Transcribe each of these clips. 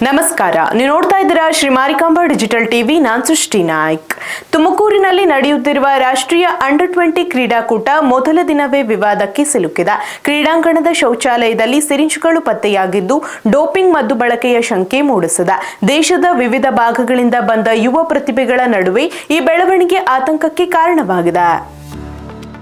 ನಮಸ್ಕಾರ, ನೀವು ನೋಡ್ತಾ ಇದ್ದೀರಾ ಶ್ರೀ ಮಾರಿಕಾಂಬಾ ಡಿಜಿಟಲ್ ಟಿವಿ. ನಾನು ಸೃಷ್ಟಿ ನಾಯ್ಕ್. ತುಮಕೂರಿನಲ್ಲಿ ನಡೆಯುತ್ತಿರುವ ರಾಷ್ಟ್ರೀಯ ಅಂಡರ್-20 ಕ್ರೀಡಾಕೂಟ ಮೊದಲ ದಿನವೇ ವಿವಾದಕ್ಕೆ ಸಿಲುಕಿದ. ಕ್ರೀಡಾಂಗಣದ ಶೌಚಾಲಯದಲ್ಲಿ ಸಿರಿಂಜ್ಗಳು ಪತ್ತೆಯಾಗಿದ್ದು ಡೋಪಿಂಗ್ ಮದ್ದು ಬಳಕೆಯ ಶಂಕೆ ಮೂಡಿಸಿದೆ. ದೇಶದ ವಿವಿಧ ಭಾಗಗಳಿಂದ ಬಂದ ಯುವ ಪ್ರತಿಭೆಗಳ ನಡುವೆ ಈ ಬೆಳವಣಿಗೆ ಆತಂಕಕ್ಕೆ ಕಾರಣವಾಗಿದೆ.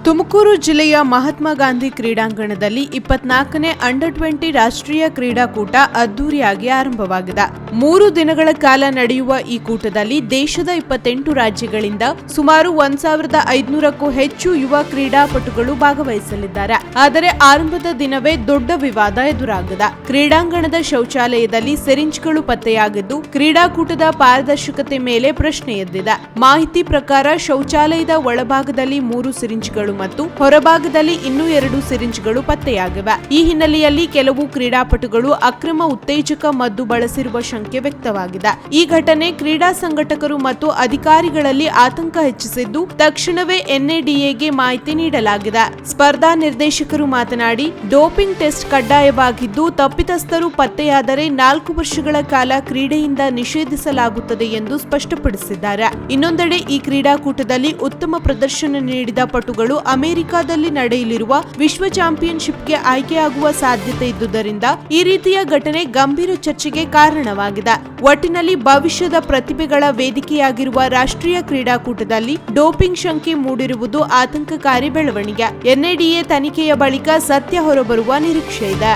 ತುಮಕೂರು ಜಿಲ್ಲೆಯ ಮಹಾತ್ಮ ಗಾಂಧಿ ಕ್ರೀಡಾಂಗಣದಲ್ಲಿ 24ನೇ ಅಂಡರ್-20 ರಾಷ್ಟ್ರೀಯ ಕ್ರೀಡಾಕೂಟ ಅದ್ದೂರಿಯಾಗಿ ಆರಂಭವಾಗಿದೆ. 3 ದಿನಗಳ ಕಾಲ ನಡೆಯುವ ಈ ಕೂಟದಲ್ಲಿ ದೇಶದ 28 ರಾಜ್ಯಗಳಿಂದ ಸುಮಾರು 1500ಕ್ಕೂ ಹೆಚ್ಚು ಯುವ ಕ್ರೀಡಾಪಟುಗಳು ಭಾಗವಹಿಸಲಿದ್ದಾರೆ. ಆದರೆ ಆರಂಭದ ದಿನವೇ ದೊಡ್ಡ ವಿವಾದ ಎದುರಾಗಿದೆ. ಕ್ರೀಡಾಂಗಣದ ಶೌಚಾಲಯದಲ್ಲಿ ಸಿರಿಂಜ್ಗಳು ಪತ್ತೆಯಾಗಿದ್ದು ಕ್ರೀಡಾಕೂಟದ ಪಾರದರ್ಶಕತೆ ಮೇಲೆ ಪ್ರಶ್ನೆ ಎದ್ದಿದೆ. ಮಾಹಿತಿ ಪ್ರಕಾರ ಶೌಚಾಲಯದ ಒಳಭಾಗದಲ್ಲಿ 3 ಸಿರಿಂಜ್ಗಳು ಮತ್ತು ಹೊರಭಾಗದಲ್ಲಿ ಇನ್ನೂ 2 ಸಿರಿಂಜ್ಗಳು ಪತ್ತೆಯಾಗಿವೆ. ಈ ಹಿನ್ನೆಲೆಯಲ್ಲಿ ಕೆಲವು ಕ್ರೀಡಾಪಟುಗಳು ಅಕ್ರಮ ಉತ್ತೇಜಕ ಮದ್ದು ಬಳಸಿರುವ ಶಂಕೆ ವ್ಯಕ್ತವಾಗಿದೆ. ಈ ಘಟನೆ ಕ್ರೀಡಾ ಸಂಘಟಕರು ಮತ್ತು ಅಧಿಕಾರಿಗಳಲ್ಲಿ ಆತಂಕ ಹೆಚ್ಚಿಸಿದ್ದು ತಕ್ಷಣವೇ ಎನ್ಎಡಿಎಗೆ ಮಾಹಿತಿ ನೀಡಲಾಗಿದೆ. ಸ್ಪರ್ಧಾ ನಿರ್ದೇಶಕರು ಮಾತನಾಡಿ, ಡೋಪಿಂಗ್ ಟೆಸ್ಟ್ ಕಡ್ಡಾಯವಾಗಿದ್ದು ತಪ್ಪಿತಸ್ಥರು ಪತ್ತೆಯಾದರೆ 4 ವರ್ಷಗಳ ಕಾಲ ಕ್ರೀಡೆಯಿಂದ ನಿಷೇಧಿಸಲಾಗುತ್ತದೆ ಎಂದು ಸ್ಪಷ್ಟಪಡಿಸಿದ್ದಾರೆ. ಇನ್ನೊಂದೆಡೆ ಈ ಕ್ರೀಡಾಕೂಟದಲ್ಲಿ ಉತ್ತಮ ಪ್ರದರ್ಶನ ನೀಡಿದ ಪಟುಗಳು ಅಮೆರಿಕಾದಲ್ಲಿ ನಡೆಯಲಿರುವ ವಿಶ್ವ ಚಾಂಪಿಯನ್ಶಿಪ್ಗೆ ಆಯ್ಕೆಯಾಗುವ ಸಾಧ್ಯತೆ ಇದ್ದುದರಿಂದ ಈ ರೀತಿಯ ಘಟನೆ ಗಂಭೀರ ಚರ್ಚೆಗೆ ಕಾರಣವಾಗಿದೆ. ಒಟ್ಟಿನಲ್ಲಿ ಭವಿಷ್ಯದ ಪ್ರತಿಭೆಗಳ ವೇದಿಕೆಯಾಗಿರುವ ರಾಷ್ಟ್ರೀಯ ಕ್ರೀಡಾಕೂಟದಲ್ಲಿ ಡೋಪಿಂಗ್ ಶಂಕೆ ಮೂಡಿರುವುದು ಆತಂಕಕಾರಿ ಬೆಳವಣಿಗೆ. ಎನ್ಎಡಿಎ ತನಿಖೆಯ ಬಳಿಕ ಸತ್ಯ ಹೊರಬರುವ ನಿರೀಕ್ಷೆ ಇದೆ.